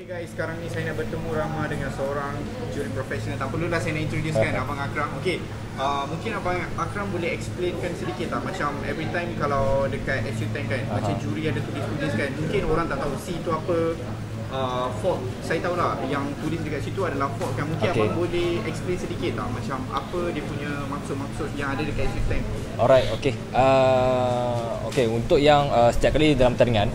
Okay guys, sekarang ni saya nak bertemu ramah dengan seorang juri profesional. Tak perlulah saya nak introduce kan Abang Akram. Okay, mungkin Abang Akram boleh explainkan sedikit tak? Macam every time kalau dekat SU10 kan, macam juri ada tulis-tulis kan, mungkin orang tak tahu C tu apa, fault. Saya tahu lah yang tulis dekat situ adalah fault kan. Mungkin Abang boleh explain sedikit tak? Macam apa dia punya maksud-maksud yang ada dekat SU10. Alright, okay. Okay, untuk yang setiap kali dalam pertandingan,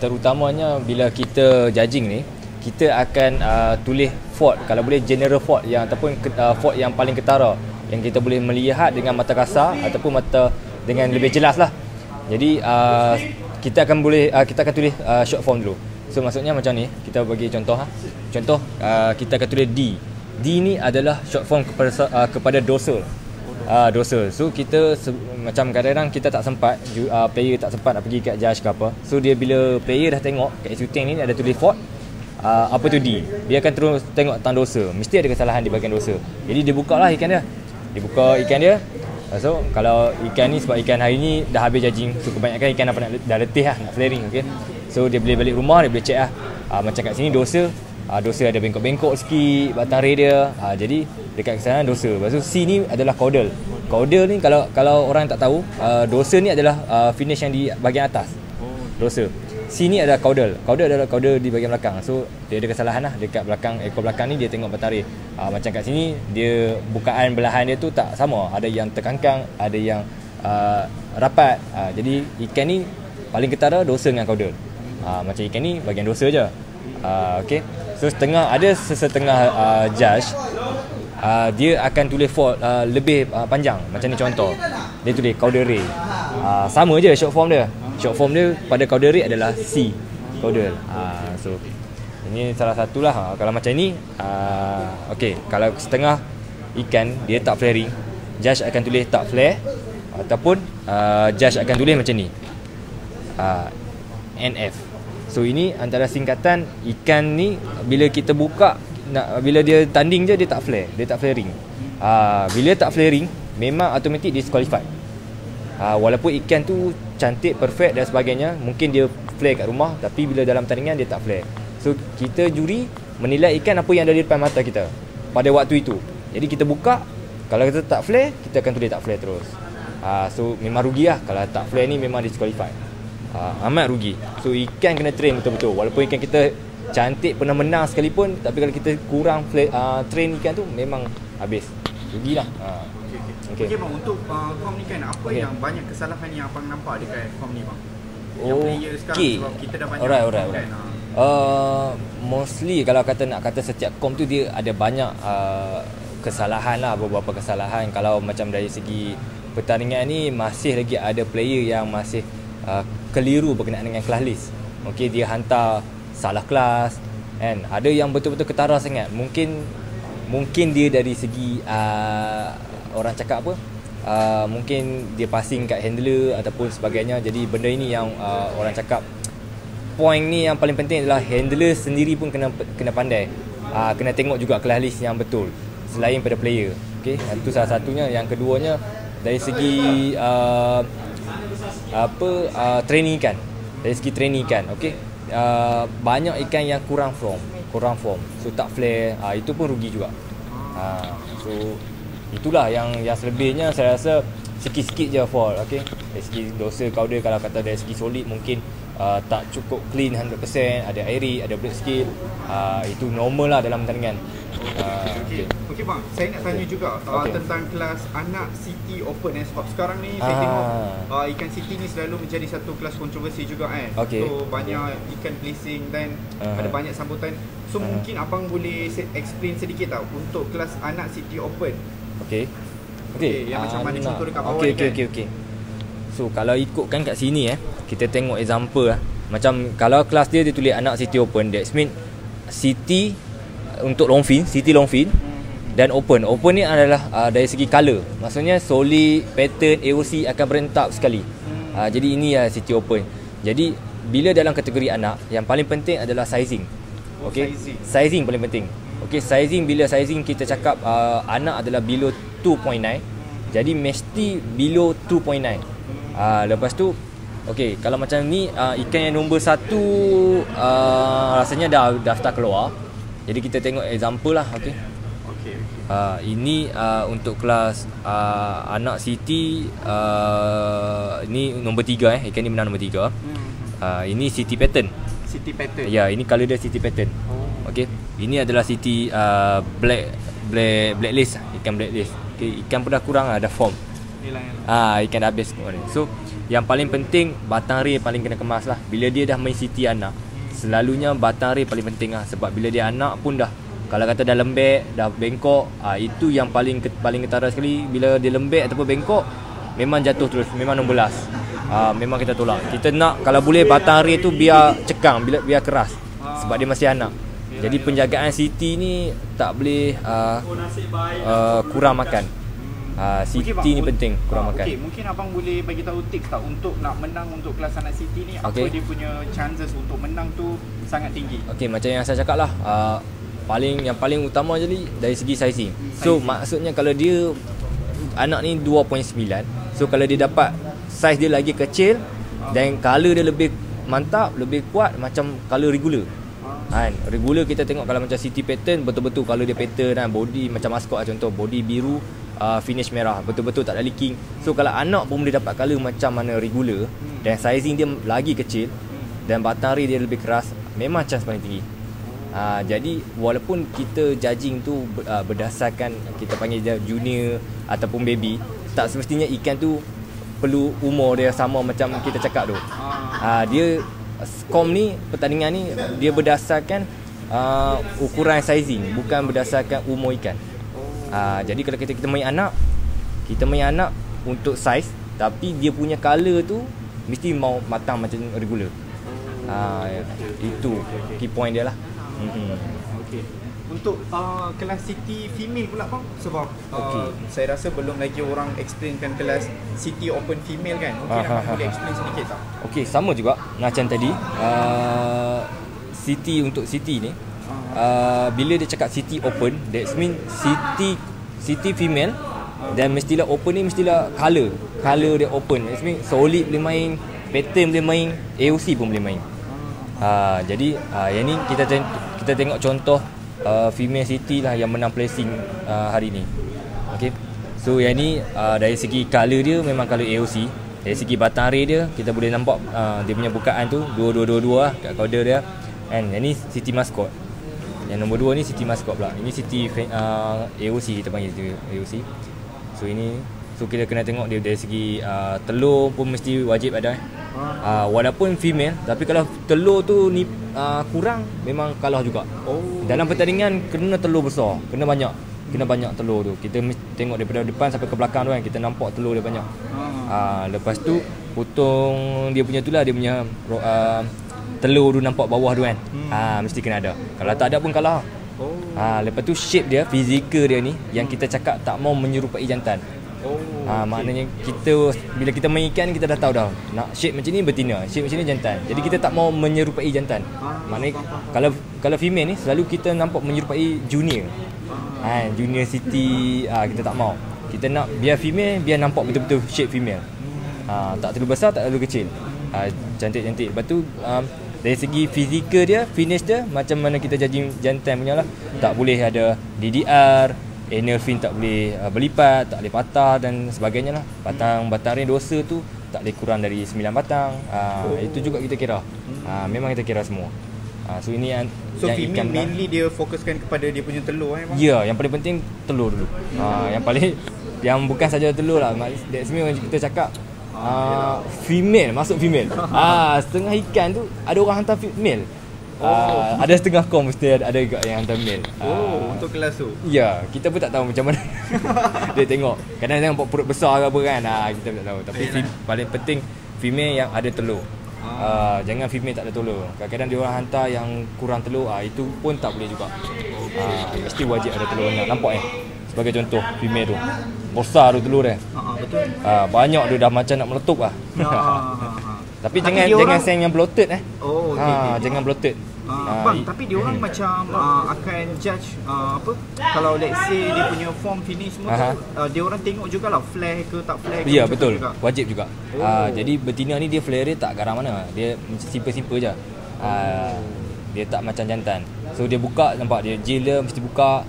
terutamanya bila kita judging ni, kita akan tulis fault, kalau boleh general fault yang ataupun fault yang paling ketara yang kita boleh melihat dengan mata kasar ataupun mata dengan lebih jelas lah. Jadi kita akan tulis short form dulu. So maksudnya macam ni, kita bagi contoh Contoh kita akan tulis D. D ni adalah short form kepada dorsal. Dosa. So kita macam kadang-kadang kita tak sempat, player tak sempat nak pergi kat judge ke apa. So dia bila player dah tengok kat shooting ni ada tulis fault, apa tu D, dia akan terus tengok tentang dosa. Mesti ada kesalahan di bahagian dosa. Jadi dia buka lah ikan dia. Dia buka ikan dia. So kalau ikan ni, sebab ikan hari ni dah habis judging, so kebanyakan ikan dah letih lah, nak flaring. Okay? So dia boleh balik rumah, dia boleh check lah. Macam kat sini dosa, dosa ada bengkok-bengkok sikit batang ray dia. Jadi dekat kesalahan dosa. Lepas tu C ni adalah caudal. Caudal ni kalau orang tak tahu, dosa ni adalah finish yang di bahagian atas. Dosa. C ni adalah caudal. Caudal adalah caudal di bahagian belakang. So dia ada kesalahan lah dekat belakang, ekor belakang ni dia tengok batang ray. Macam kat sini dia bukaan belahan dia tu tak sama. Ada yang terkangkang, ada yang rapat. Jadi ikan ni paling ketara dosa dengan caudal. Macam ikan ni bahagian dosa je. Okay. So setengah judge dia akan tulis fault lebih panjang. Macam ni contoh, dia tulis caudal ray. Sama je short form dia. Short form dia pada caudal ray adalah C, caudal. So ini salah satulah. Kalau macam ni, okay, kalau setengah ikan dia tak flaring, judge akan tulis tak flare, ataupun judge akan tulis macam ni, NF. So ini antara singkatan ikan ni bila kita buka, bila dia tanding je dia tak flare, dia tak flaring. Bila tak flaring memang automatic disqualified. Walaupun ikan tu cantik, perfect dan sebagainya, mungkin dia flare kat rumah, tapi bila dalam pertandingan dia tak flare. So kita juri menilai ikan apa yang ada di depan mata kita pada waktu itu. Jadi kita buka, kalau kita tak flare, kita akan tulis tak flare terus. So memang rugi lah. Kalau tak flare ni memang disqualified. Amat rugi. So ikan kena train betul-betul. Walaupun ikan kita cantik, pernah menang sekalipun, tapi kalau kita kurang train ikan tu, memang habis. Rugilah. Okay bang, untuk form ni kan, apa yang banyak kesalahan yang abang nampak dekat form ni bang? Yang player sekarang, sebab kita dah banyak alright. kan. Mostly kalau nak kata setiap kom tu dia ada banyak kesalahan lah, beberapa kesalahan. Kalau macam dari segi pertandingan ni, masih lagi ada player yang masih keliru berkenaan dengan kelas list. Okay, dia hantar salah kelas kan. Ada yang betul-betul ketara sangat. Mungkin dia dari segi orang cakap apa, mungkin dia passing kat handler ataupun sebagainya. Jadi benda ini yang orang cakap, point ni yang paling penting adalah handler sendiri pun kena pandai, kena tengok juga kelas list yang betul selain pada player. Okay, itu salah satunya. Yang keduanya dari segi training ikan. Dari segi training ikan, okay, banyak ikan yang kurang form, so tak flare, itu pun rugi juga. So itulah yang selebihnya saya rasa sikit-sikit je fault. Okay, dari segi dosa caudal, kalau kata dari segi solid mungkin tak cukup clean 100%, ada airy, ada break skill, itu normal lah dalam pertandingan. Okay bang, saya nak tanya juga tentang kelas anak City Open Sport. Sekarang ni saya tengok ikan City ni selalu menjadi satu kelas kontroversi juga kan. So banyak ikan placing dan ada banyak sambutan. So mungkin abang boleh explain sedikit tak untuk kelas anak City Open? Okay, yang macam mana contoh dekat bawah ni kan. Okay. So kalau ikutkan kat sini kita tengok example macam kalau kelas dia tulis anak City Open, that means City untuk long fin, City long fin, dan Open ni adalah dari segi color, maksudnya solid, pattern, AOC akan berentak sekali. Jadi ini City Open. Jadi bila dalam kategori anak, yang paling penting adalah sizing. Okay, sizing paling penting. Okay, sizing, bila sizing kita cakap anak adalah below 2.9, jadi mesti below 2.9. Lepas tu Okey, kalau macam ni ikan yang nombor 1 rasanya dah start keluar. Jadi kita tengok example lah. Okey. Ini untuk kelas anak City, ini nombor 3 ikan ni menang nombor 3. Ini City pattern. City pattern. Ya, ini color dia City pattern. Okey. Ini adalah City blacklist, ikan blacklist. Okay, ikan pun dah kurang dah form. Ikan dah habis. So yang paling penting batang ray paling kena kemas lah. Bila dia dah main City anak, selalunya batang ray paling penting lah. Sebab bila dia anak pun dah, kalau kata dah lembek, dah bengkok, itu yang paling ketara sekali. Bila dia lembek ataupun bengkok, memang jatuh terus, memang nombor last. Memang kita tolak. Kita nak kalau boleh batang ray tu biar cekang, biar keras. Sebab dia masih anak. Jadi penjagaan City ni tak boleh kurang makan. City ni penting kurang makan. Mungkin abang boleh bagi tahu tips tak untuk nak menang untuk kelas anak City ni, apa dia punya chances untuk menang tu sangat tinggi. Macam yang saya cakap lah, yang paling utama jadi dari segi sizing. So maksudnya kalau dia anak ni 2.9, so kalau dia dapat size dia lagi kecil dan color dia lebih mantap, lebih kuat macam color regular. Regular kita tengok kalau macam City pattern, betul-betul color dia pattern body macam maskot lah, contoh body biru, finish merah, betul-betul tak ada leaking. So kalau anak pun boleh dapat color macam mana regular, dan sizing dia lagi kecil dan batang ray dia lebih keras, memang chance paling tinggi. Jadi walaupun kita judging tu berdasarkan kita panggil dia junior ataupun baby, tak semestinya ikan tu perlu umur dia sama macam kita cakap tu. Dia skom ni, pertandingan ni dia berdasarkan ukuran sizing, bukan berdasarkan umur ikan. Jadi kalau kita main anak, untuk size, tapi dia punya color tu mesti mau matang macam regular. Itu key point dia lah. Untuk kelas City female pula bang, sebab saya rasa belum lagi orang explainkan kelas City open female kan. Mungkin abang boleh explain sedikit tak? Sama juga macam tadi. City, untuk City ni, bila dia cakap City open, that mean City female, dan mestilah open ni mestilah color dia open. That mean solid boleh main, pattern boleh main, AOC pun boleh main. Jadi yang ni kita tengok contoh female City lah yang menang placing hari ni. So yang ni dari segi color dia memang color AOC. Dari segi batang ray dia, kita boleh nampak dia punya bukaan tu 2222 lah kat coder dia. And yang ni City mascot. Yang nombor 2 ni City mascot pula. Ini City AOC, kita panggil dia AOC. So kita kena tengok dia dari segi telur pun mesti wajib ada. Walaupun female, tapi kalau telur tu ni kurang, memang kalah juga. Dalam pertandingan kena telur besar, kena banyak telur tu. Kita tengok daripada depan sampai ke belakang tu kan, kita nampak telur dia banyak. Lepas tu potong dia punya tu lah, dia punya telur tu nampak bawah tu kan. Mesti kena ada. Kalau tak ada pun kalah. Lepas tu shape dia, fizikal dia ni yang kita cakap tak mau menyerupai jantan. Maknanya bila kita main ikan, kita dah tahu dah nak shape macam ni betina, shape macam ni jantan. Jadi kita tak mau menyerupai jantan. Maknanya kalau female ni selalu kita nampak menyerupai junior. Junior City, kita tak mau. Kita nak biar female, biar nampak betul-betul shape female. Tak terlalu besar, tak terlalu kecil. Cantik-cantik. Lepas tu dari segi fizikal dia, finish dia, macam mana kita judging jantan punya lah. Tak boleh ada DDR, anal fin tak boleh berlipat, tak boleh patah dan sebagainya lah. Batang ray dosa tu tak boleh kurang dari 9 batang. Itu juga kita kira. Memang kita kira semua. So ini yang female mainly dia fokuskan kepada dia punya telur Ya, yang paling penting telur dulu. Yang bukan saja telur lah. That's mean kita cakap female, masuk female. Setengah ikan tu ada orang hantar female. Ada setengah kom mesti ada juga yang hantar male. Untuk kelas tu. Ya, kita pun tak tahu macam mana. Dia tengok. Kadang-kadang nampak perut besar ke apa kan. Kita tak tahu. Tapi paling penting female yang ada telur. Jangan female tak ada telur. Kadang-kadang dia orang hantar yang kurang telur, itu pun tak boleh juga. Mesti wajib ada telur. Nampak sebagai contoh female tu besar tu telur dia. Betul. Banyak dia dah macam nak meletup lah. Tapi jangan seng yang bloated Oh, okay. Jangan bloated. Bang, tapi dia orang macam akan judge apa kalau let's say dia punya form finish semua tu, dia orang tengok jugalah flare ke tak flare ke. Ya, betul. Juga. Wajib juga. Jadi betina ni dia flare dia tak garang mana. Dia simple-simple je. Dia tak macam jantan. So dia buka, nampak dia jil dia mesti buka.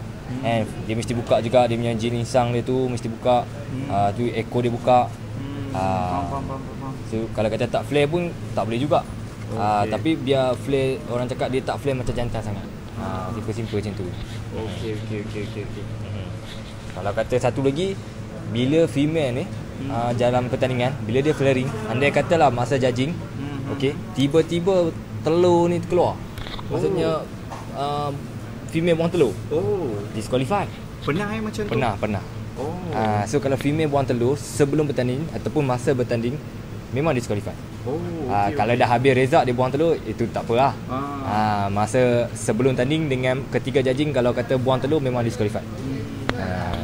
Dia mesti buka juga, dia punya jil insang dia tu mesti buka. Tu ekor dia buka. Faham. So kalau kata tak flare pun tak boleh juga. Tapi biar flare, orang cakap dia tak flare macam jantan sangat. Simple-simple macam tu. Okey. Kalau kata satu lagi, bila female ni dalam pertandingan, bila dia flaring, andai katalah masa judging, okey, tiba-tiba telur ni keluar. Maksudnya female buang telur. Disqualified. Pernah macam tu? Pernah. So kalau female buang telur sebelum bertanding ataupun masa bertanding, memang disqualified. Kalau dah habis result dia buang telur, itu tak apalah. Masa sebelum tanding dengan ketiga judging, kalau kata buang telur memang disqualified.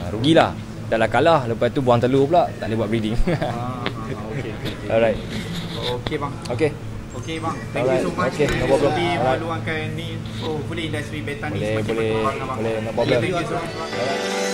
Rugilah. Dah lah kalah, lepas tu buang telur pula, tak boleh buat breeding. Okay. Alright. Okey bang. Okey bang. Thank you so much. No problem. Meluangkan ni. Boleh industri betan ni boleh, semakin berkembang abang. Boleh, no problem. Thank you so much.